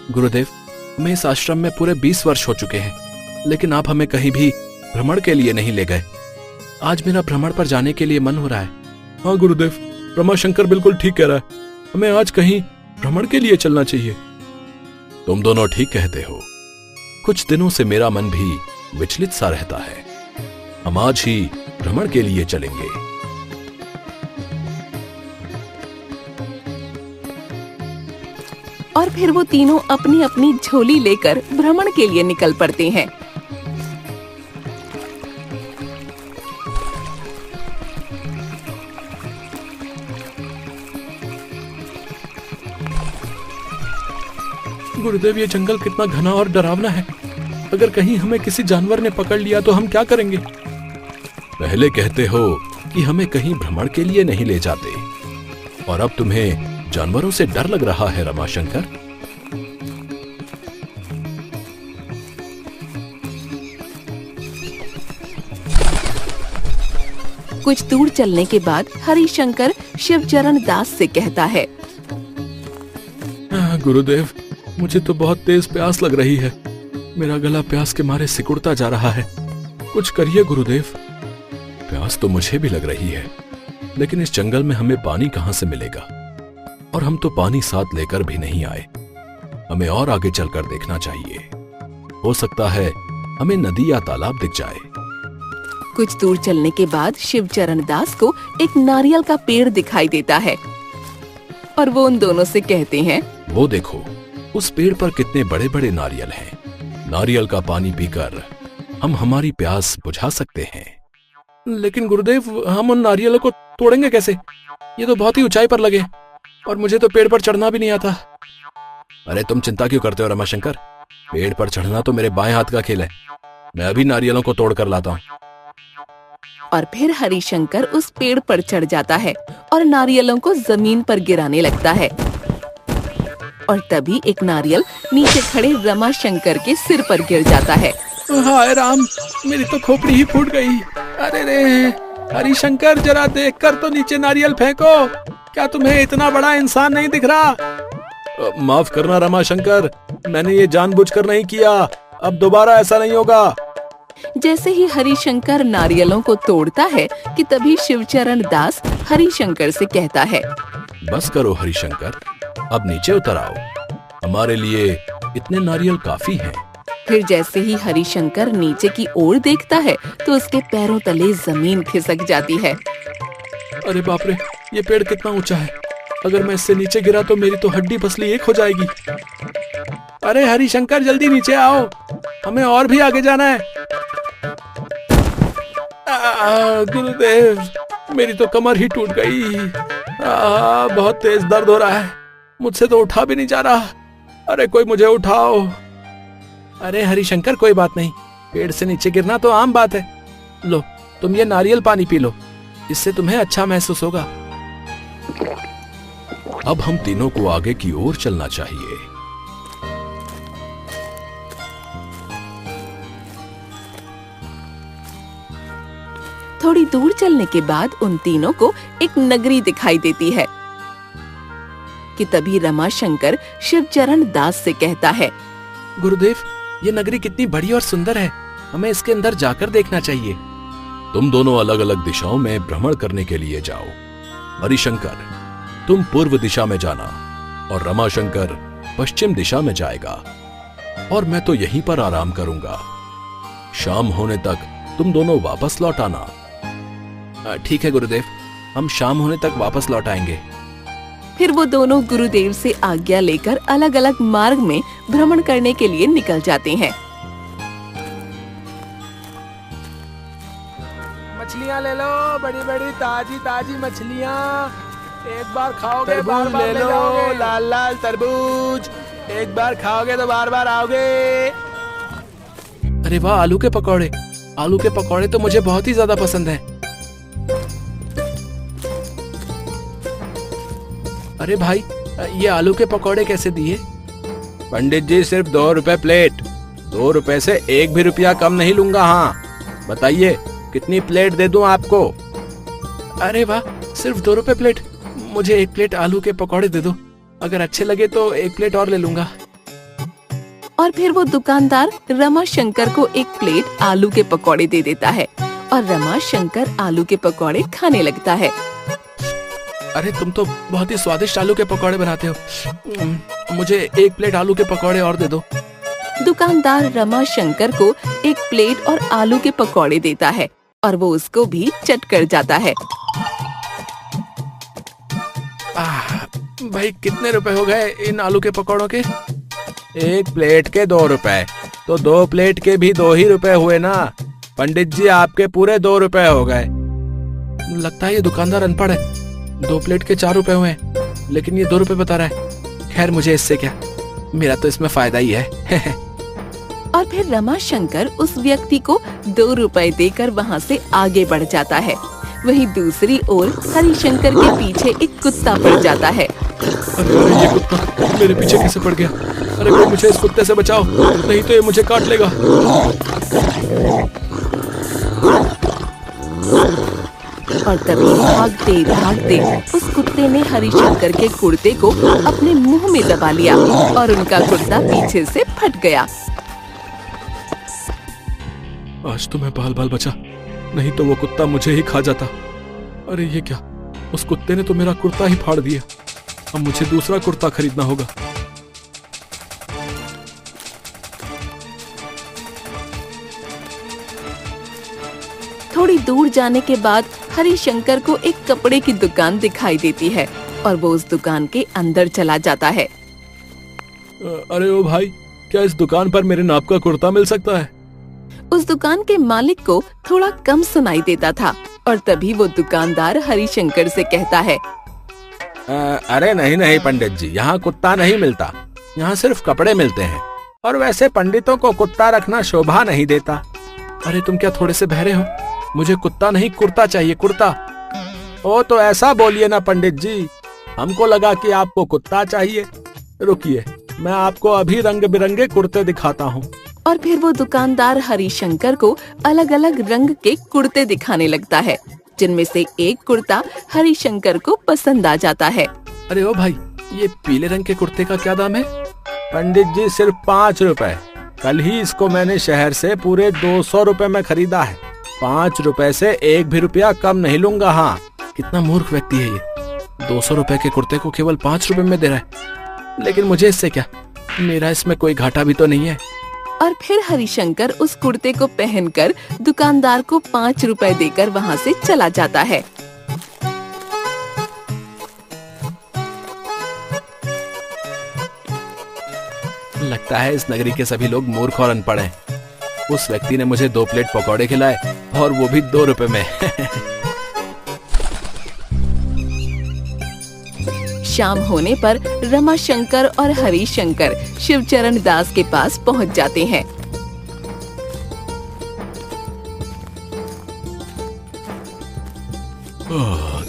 गुरुदेव, हमें इस आश्रम में पूरे 20 वर्ष हो चुके हैं, लेकिन आप हमें कहीं भी भ्रमण के लिए नहीं ले गए। आज मेरा भ्रमण पर जाने के लिए मन हो रहा है। हाँ गुरुदेव, रमाशंकर बिल्कुल ठीक कह रहा है, हमें आज कहीं भ्रमण के लिए चलना चाहिए। तुम दोनों ठीक कहते हो। कुछ दिनों से मेरा मन भी विचलित सा रहता है। हम आज ही भ्रमण के लिए चलेंगे। और फिर वो तीनों अपनी अपनी झोली लेकर भ्रमण के लिए निकल पड़ते हैं। गुरुदेव, ये जंगल कितना घना और डरावना है। अगर कहीं हमें किसी जानवर ने पकड़ लिया तो हम क्या करेंगे? पहले कहते हो कि हमें कहीं भ्रमण के लिए नहीं ले जाते, और अब तुम्हें जानवरों से डर लग रहा है रमाशंकर? कुछ दूर चलने के बाद हरिशंकर शिवचरण दास से कहता है, गुरुदेव, मुझे तो बहुत तेज प्यास लग रही है। मेरा गला प्यास के मारे सिकुड़ता जा रहा है। कुछ करिए गुरुदेव। प्यास तो मुझे भी लग रही है, लेकिन इस जंगल में हमें पानी कहां से मिलेगा? और हम तो पानी साथ लेकर भी नहीं आए। हमें और आगे चलकर देखना चाहिए। हो सकता है हमें नदी या तालाब दिख जाए। कुछ दूर चलने के बाद शिवचरण दास को एक नारियल का पेड़ दिखाई देता है और वो उन दोनों से कहते हैं, वो देखो, उस पेड़ पर कितने बड़े बड़े नारियल हैं। नारियल का पानी पीकर हम हमारी प्यास बुझा सकते हैं। लेकिन गुरुदेव, हम उन नारियलों को तोड़ेंगे कैसे? ये तो बहुत ही ऊंचाई पर लगे और मुझे तो पेड़ पर चढ़ना भी नहीं आता। अरे तुम चिंता क्यों करते हो रमाशंकर? पेड़ पर चढ़ना तो मेरे बाएं हाथ का खेल है। मैं अभी नारियलों को तोड़ कर लाता हूँ। और फिर हरिशंकर उस पेड़ पर चढ़ जाता है और नारियलों को जमीन पर गिराने लगता है। और तभी एक नारियल नीचे खड़े रमाशंकर के सिर पर गिर जाता है। हाय राम, मेरी तो खोपड़ी ही फूट गई। अरे रे हरिशंकर, जरा देखकर तो नीचे नारियल फेंको। क्या तुम्हें इतना बड़ा इंसान नहीं दिख रहा? माफ करना रमाशंकर, मैंने ये जानबूझकर नहीं किया। अब दोबारा ऐसा नहीं होगा। जैसे ही हरिशंकर नारियलों को तोड़ता है कि तभी शिवचरण दास हरिशंकर से कहता है, बस करो हरिशंकर, अब नीचे उतर आओ। हमारे लिए इतने नारियल काफी हैं। फिर जैसे ही हरिशंकर नीचे की ओर देखता है तो उसके पैरों तले जमीन खिसक जाती है। अरे बाप रे, ये पेड़ कितना ऊंचा है। अगर मैं इससे नीचे गिरा तो मेरी तो हड्डी पसली एक हो जाएगी। अरे हरिशंकर, जल्दी नीचे आओ, हमें और भी आगे जाना है। गुरुदेव, मेरी तो कमर ही टूट गई। बहुत तेज दर्द हो रहा है, मुझसे तो उठा भी नहीं जा रहा। अरे कोई मुझे उठाओ। अरे हरिशंकर, कोई बात नहीं, पेड़ से नीचे गिरना तो आम बात है। लो, तुम ये नारियल पानी पी लो, इससे तुम्हें अच्छा महसूस होगा। अब हम तीनों को आगे की ओर चलना चाहिए। थोड़ी दूर चलने के बाद उन तीनों को एक नगरी दिखाई देती है कि तभी रमाशंकर शिवचरण दास से कहता है, गुरुदेव, ये नगरी कितनी बड़ी और सुंदर है। हमें इसके अंदर जाकर देखना चाहिए। तुम दोनों अलग अलग दिशाओं में भ्रमण करने के लिए जाओ। हरिशंकर, तुम पूर्व दिशा में जाना और रमाशंकर पश्चिम दिशा में जाएगा, और मैं तो यहीं पर आराम करूंगा। शाम होने तक तुम दोनों वापस लौट आना। ठीक है गुरुदेव, हम शाम होने तक वापस लौट आएंगे। फिर वो दोनों गुरुदेव से आज्ञा लेकर अलग अलग मार्ग में भ्रमण करने के लिए निकल जाते हैं। मछलियाँ ले लो, बड़ी बड़ी ताजी ताजी मछलियाँ। एक बार खाओगे बार बार ले जाओगे। लाल लाल तरबूज, एक बार खाओगे तो बार बार आओगे। अरे वाह, आलू के पकौड़े। आलू के पकौड़े तो मुझे बहुत ही ज्यादा पसंद है। अरे भाई, ये आलू के पकौड़े कैसे दिए? पंडित जी, सिर्फ 2 रुपए प्लेट। 2 रुपए से 1 भी रुपया कम नहीं लूंगा। हाँ, बताइए कितनी प्लेट दे दूं आपको? अरे वाह, सिर्फ 2 रुपए प्लेट। मुझे 1 प्लेट आलू के पकौड़े दे दो। अगर अच्छे लगे तो 1 प्लेट और ले लूंगा। और फिर वो दुकानदार रमाशंकर को एक प्लेट आलू के पकौड़े दे देता है और रमाशंकर आलू के पकौड़े खाने लगता है। अरे तुम तो बहुत ही स्वादिष्ट आलू के पकौड़े बनाते हो। मुझे एक प्लेट आलू के पकौड़े और दे दो। दुकानदार रमाशंकर को एक प्लेट और आलू के पकौड़े देता है और वो उसको भी चट कर जाता है। भाई कितने रुपए हो गए इन आलू के पकौड़ों के? एक प्लेट के 2 रुपए, तो 2 प्लेट के भी 2 ही रुपए हुए ना। पंडित जी आपके पूरे 2 रुपए हो गए। लगता है ये दुकानदार अनपढ़ है। 2 प्लेट के 4 रुपए हुए हैं, लेकिन ये 2 रुपए बता रहा है। खैर मुझे इससे क्या, मेरा तो इसमें फायदा ही है। और फिर रमाशंकर उस व्यक्ति को 2 रुपए देकर वहाँ से आगे बढ़ जाता है। वहीं दूसरी ओर हरिशंकर के पीछे एक कुत्ता पड़ जाता है। अरे ये कुत्ता मेरे पीछे कैसे पड़ गया? अरे कोई मुझे इस कुत्ते से बचाओ, नहीं तो ये मुझे काट लेगा। और तभी भागते भागते उस कुत्ते ने हरिशंकर के कुर्ते को अपने मुंह में दबा लिया और उनका कुर्ता पीछे से फट गया। आज तो मैं बाल बाल बचा, नहीं तो वो कुत्ता मुझे ही खा जाता। अरे ये क्या, उस कुत्ते ने तो मेरा कुर्ता ही फाड़ दिया। अब मुझे दूसरा कुर्ता खरीदना होगा। थोड़ी दूर जाने के बाद हरिशंकर को एक कपड़े की दुकान दिखाई देती है और वो उस दुकान के अंदर चला जाता है। अरे ओ भाई, क्या इस दुकान पर मेरे नाप का कुर्ता मिल सकता है? उस दुकान के मालिक को थोड़ा कम सुनाई देता था और तभी वो दुकानदार हरिशंकर से कहता है, अरे नहीं नहीं पंडित जी, यहाँ कुत्ता नहीं मिलता। यहाँ सिर्फ कपड़े मिलते हैं, और वैसे पंडितों को कुत्ता रखना शोभा नहीं देता। अरे तुम क्या थोड़े से बहरे हो? मुझे कुत्ता नहीं कुर्ता चाहिए, कुर्ता। ओ तो ऐसा बोलिए ना पंडित जी, हमको लगा कि आपको कुत्ता चाहिए। रुकिए, मैं आपको अभी रंग बिरंगे कुर्ते दिखाता हूँ। और फिर वो दुकानदार हरिशंकर को अलग अलग रंग के कुर्ते दिखाने लगता है, जिनमें से एक कुर्ता हरिशंकर को पसंद आ जाता है। अरे ओ भाई, ये पीले रंग के कुर्ते का क्या दाम है? पंडित जी सिर्फ 5 रुपए। कल ही इसको मैंने शहर से पूरे 200 रुपए में खरीदा है। 5 रुपए से 1 भी रुपया कम नहीं लूंगा। हाँ, कितना मूर्ख व्यक्ति है ये। 200 रुपए के कुर्ते को केवल 5 रुपए में दे रहा है। लेकिन मुझे इससे क्या, मेरा इसमें कोई घाटा भी तो नहीं है। और फिर हरिशंकर उस कुर्ते को पहनकर दुकानदार को 5 रुपए देकर वहाँ से चला जाता है। लगता है इस नगरी के सभी लोग मूर्ख और अनपढ़ हैं। उस व्यक्ति ने मुझे 2 प्लेट पकौड़े खिलाए, और वो भी 2 रुपए में। शाम होने पर रमाशंकर और हरिशंकर शिवचरण दास के पास पहुंच जाते हैं।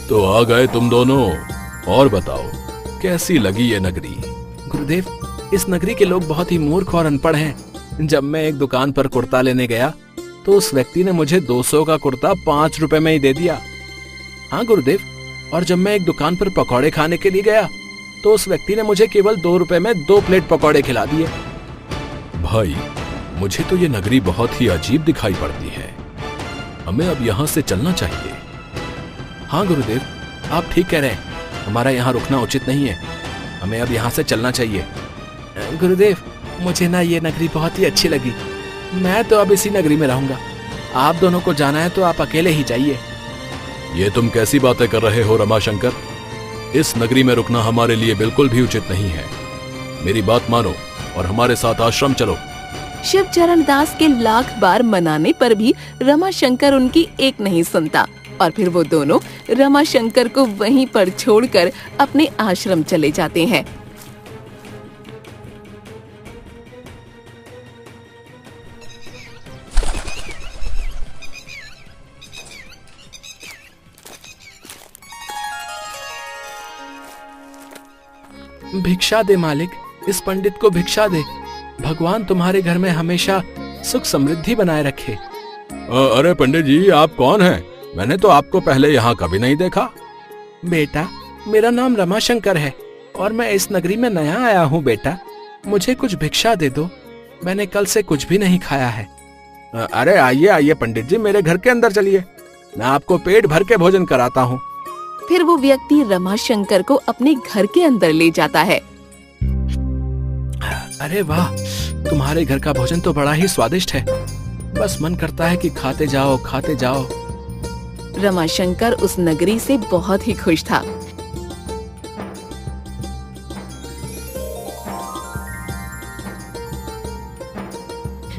तो आ गए तुम दोनों, और बताओ कैसी लगी ये नगरी? गुरुदेव, इस नगरी के लोग बहुत ही मूर्ख और अनपढ़ हैं। जब मैं एक दुकान पर कुर्ता लेने गया तो उस व्यक्ति ने मुझे 200 का कुर्ता 5 रुपए में ही दे दिया। हाँ गुरुदेव, और जब मैं एक दुकान पर पकौड़े खाने के लिए गया तो उस व्यक्ति ने मुझे केवल 2 रुपए में 2 प्लेट पकौड़े खिला दिए। भाई, मुझे तो ये नगरी बहुत ही अजीब दिखाई पड़ती है। हमें अब यहाँ से चलना चाहिए। हाँ गुरुदेव, आप ठीक कह रहे हैं। हमारा यहाँ रुकना उचित नहीं है। हमें अब यहाँ से चलना चाहिए। गुरुदेव, मुझे ना ये नगरी बहुत ही अच्छी लगी। मैं तो अब इसी नगरी में रहूंगा। आप दोनों को जाना है तो आप अकेले ही जाइए। ये तुम कैसी बातें कर रहे हो रमाशंकर? इस नगरी में रुकना हमारे लिए बिल्कुल भी उचित नहीं है। मेरी बात मानो और हमारे साथ आश्रम चलो। शिवचरण दास के लाख बार मनाने पर भी रमाशंकर उनकी एक नहीं सुनता और फिर वो दोनों रमाशंकर को वहीं पर छोड़कर अपने आश्रम चले जाते हैं। भिक्षा दे मालिक, इस पंडित को भिक्षा दे। भगवान तुम्हारे घर में हमेशा सुख समृद्धि बनाए रखे। अरे पंडित जी, आप कौन हैं? मैंने तो आपको पहले यहाँ कभी नहीं देखा। बेटा, मेरा नाम रमाशंकर है और मैं इस नगरी में नया आया हूँ। बेटा, मुझे कुछ भिक्षा दे दो। मैंने कल से कुछ भी नहीं खाया है। अरे आइए आइए पंडित जी, मेरे घर के अंदर चलिए, मैं आपको पेट भर के भोजन कराता हूँ। फिर वो व्यक्ति रमाशंकर को अपने घर के अंदर ले जाता है। अरे वाह, तुम्हारे घर का भोजन तो बड़ा ही स्वादिष्ट है, बस मन करता है कि खाते जाओ खाते जाओ। रमाशंकर उस नगरी से बहुत ही खुश था।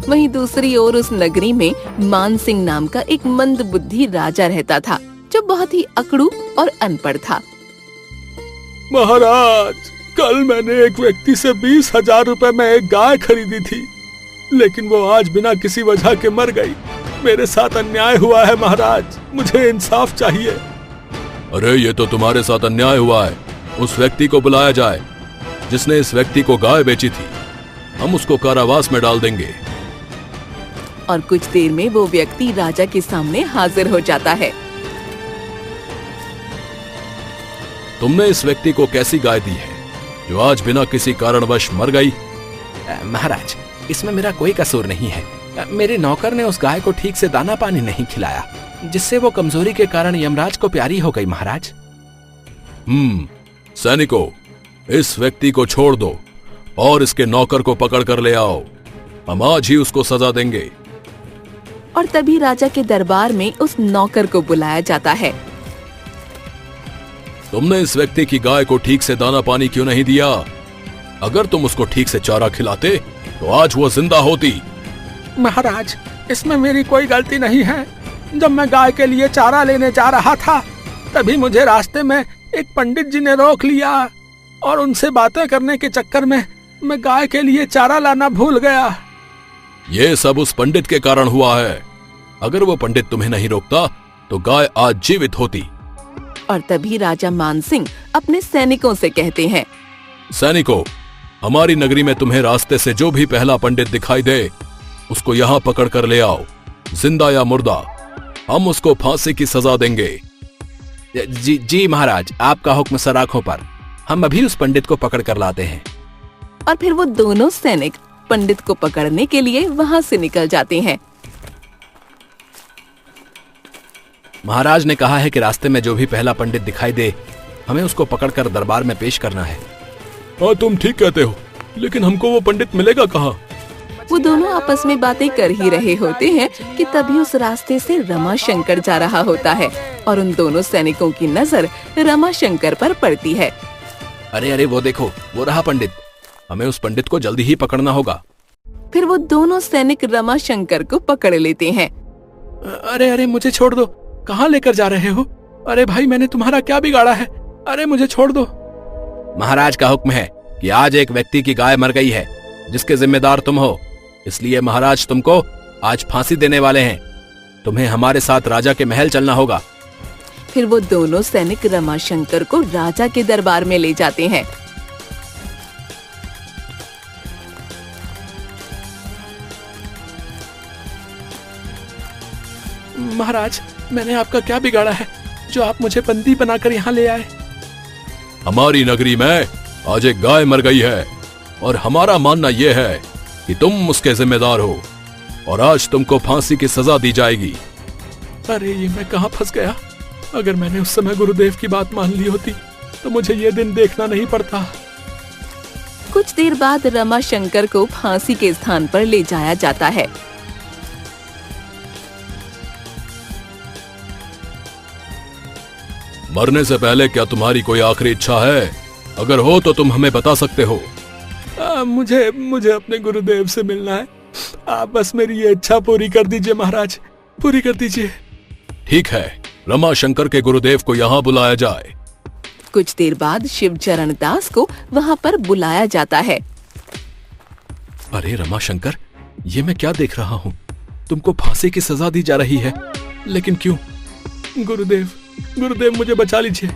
वहीं दूसरी ओर उस नगरी में मान सिंह नाम का एक मंदबुद्धि राजा रहता था, जो बहुत ही अकड़ू और अनपढ़ था। महाराज, कल मैंने एक व्यक्ति से 20,000 रुपए में एक गाय खरीदी थी, लेकिन वो आज बिना किसी वजह के मर गई। मेरे साथ अन्याय हुआ है महाराज, मुझे इंसाफ चाहिए। अरे ये तो तुम्हारे साथ अन्याय हुआ है। उस व्यक्ति को बुलाया जाए जिसने इस व्यक्ति को गाय बेची थी। हम उसको कारावास में डाल देंगे। और कुछ देर में वो व्यक्ति राजा के सामने हाजिर हो जाता है। तुमने इस व्यक्ति को कैसी गाय दी है जो आज बिना किसी कारणवश मर गई? महाराज, इसमें मेरा कोई कसूर नहीं है। मेरे नौकर ने उस गाय को ठीक से दाना पानी नहीं खिलाया, जिससे वो कमजोरी के कारण यमराज को प्यारी हो गई महाराज। सैनिकों, इस व्यक्ति को छोड़ दो और इसके नौकर को पकड़ कर ले आओ। हम आज ही उसको सजा देंगे। और तभी राजा के दरबार में उस नौकर को बुलाया जाता है। तुमने इस व्यक्ति की गाय को ठीक से दाना पानी क्यों नहीं दिया? अगर तुम उसको ठीक से चारा खिलाते तो आज वो जिंदा होती। महाराज, इसमें मेरी कोई गलती नहीं है। जब मैं गाय के लिए चारा लेने जा रहा था, तभी मुझे रास्ते में एक पंडित जी ने रोक लिया और उनसे बातें करने के चक्कर में मैं गाय के लिए चारा लाना भूल गया। ये सब उस पंडित के कारण हुआ है। अगर वो पंडित तुम्हें नहीं रोकता तो गाय आज जीवित होती। और तभी राजा मानसिंह अपने सैनिकों से कहते हैं, सैनिकों, हमारी नगरी में तुम्हें रास्ते से जो भी पहला पंडित दिखाई दे, उसको यहाँ पकड़ कर ले आओ, जिंदा या मुर्दा। हम उसको फांसी की सजा देंगे। जी महाराज, आपका हुक्म सर आंखों पर। हम अभी उस पंडित को पकड़ कर लाते हैं। और फिर वो दोनों सैनिक पंडित को पकड़ने के लिए वहाँ से निकल जाते हैं। महाराज ने कहा है कि रास्ते में जो भी पहला पंडित दिखाई दे, हमें उसको पकड़कर दरबार में पेश करना है। हाँ, तुम ठीक कहते हो, लेकिन हमको वो पंडित मिलेगा कहाँ? वो दोनों आपस में बातें कर ही रहे होते हैं कि तभी उस रास्ते से रमाशंकर जा रहा होता है और उन दोनों सैनिकों की नजर रमाशंकर पर पड़ती है। अरे अरे, वो देखो, वो रहा पंडित। हमें उस पंडित को जल्दी ही पकड़ना होगा। फिर वो दोनों सैनिक रमाशंकर को पकड़ लेते हैं। अरे अरे, मुझे छोड़ दो। कहाँ लेकर जा रहे हो? अरे भाई, मैंने तुम्हारा क्या बिगाड़ा है? अरे मुझे छोड़ दो। महाराज का हुक्म है कि आज एक व्यक्ति की गाय मर गई है, जिसके जिम्मेदार तुम हो। इसलिए महाराज तुमको आज फांसी देने वाले हैं। तुम्हें हमारे साथ राजा के महल चलना होगा। फिर वो दोनों सैनिक रमाशंकर को राजा के दरबार में ले जाते हैं। महाराज, मैंने आपका क्या बिगाड़ा है जो आप मुझे बंदी बनाकर यहाँ ले आए? हमारी नगरी में आज एक गाय मर गई है और हमारा मानना यह है कि तुम उसके जिम्मेदार हो और आज तुमको फांसी की सजा दी जाएगी। अरे ये मैं कहाँ फंस गया? अगर मैंने उस समय गुरुदेव की बात मान ली होती तो मुझे ये दिन देखना नहीं पड़ता। कुछ देर बाद रमाशंकर को फांसी के स्थान पर ले जाया जाता है। मरने से पहले क्या तुम्हारी कोई आखिरी इच्छा है? अगर हो तो तुम हमें बता सकते हो। मुझे अपने गुरुदेव से मिलना है। आप बस मेरी ये इच्छा पूरी कर दीजिए महाराज, पूरी कर दीजिए। ठीक है, रमाशंकर के गुरुदेव को यहाँ बुलाया जाए। कुछ देर बाद शिवचरण दास को वहाँ पर बुलाया जाता है। अरे रमाशंकर, ये मैं क्या देख रहा हूँ? तुमको फांसी की सजा दी जा रही है, लेकिन क्यों? गुरुदेव मुझे बचा लीजिए।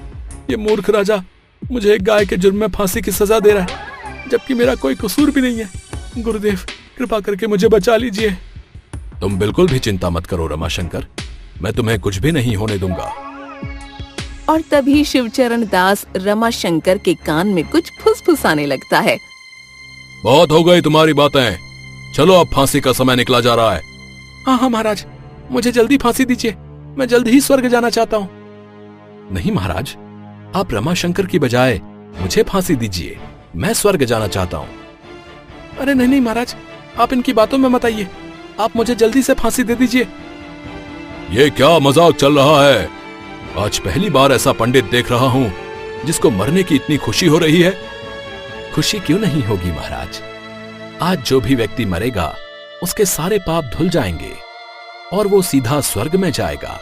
ये मूर्ख राजा मुझे एक गाय के जुर्म में फांसी की सजा दे रहा है, जबकि मेरा कोई कसूर भी नहीं है। गुरुदेव, कृपा करके मुझे बचा लीजिए। तुम बिल्कुल भी चिंता मत करो रमाशंकर, मैं तुम्हें कुछ भी नहीं होने दूंगा। और तभी शिवचरण दास रमाशंकर के कान में कुछ फुसफुसाने लगता है। बहुत हो गई तुम्हारी बातें, चलो अब फांसी का समय निकला जा रहा है। हाँ हाँ महाराज, मुझे जल्दी फांसी दीजिए, मैं जल्द ही स्वर्ग जाना चाहता हूँ। नहीं महाराज, आप रमाशंकर की बजाय मुझे फांसी दीजिए, मैं स्वर्ग जाना चाहता हूँ। अरे नहीं नहीं महाराज, आप इनकी बातों में मत आइए, आप मुझे जल्दी से फांसी दे दीजिए। ये क्या मजाक चल रहा है? आज पहली बार ऐसा पंडित देख रहा हूँ जिसको मरने की इतनी खुशी हो रही है। खुशी क्यों नहीं होगी महाराज, आज जो भी व्यक्ति मरेगा उसके सारे पाप धुल जाएंगे और वो सीधा स्वर्ग में जाएगा।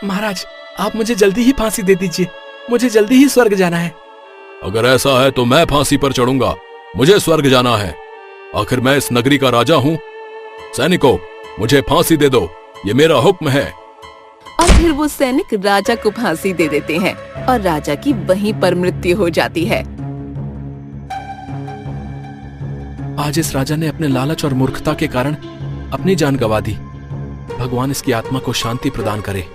महाराज, आप मुझे जल्दी ही फांसी दे दीजिए, मुझे जल्दी ही स्वर्ग जाना है। अगर ऐसा है तो मैं फांसी पर चढ़ूंगा, मुझे स्वर्ग जाना है। आखिर मैं इस नगरी का राजा हूं। सैनिकों, मुझे फांसी दे दो, ये मेरा हुक्म है। और फिर वो सैनिक राजा को फांसी दे देते हैं और राजा की वहीं पर मृत्यु हो जाती है। आज इस राजा ने अपने लालच और मूर्खता के कारण अपनी जान गंवा दी। भगवान इसकी आत्मा को शांति प्रदान करे।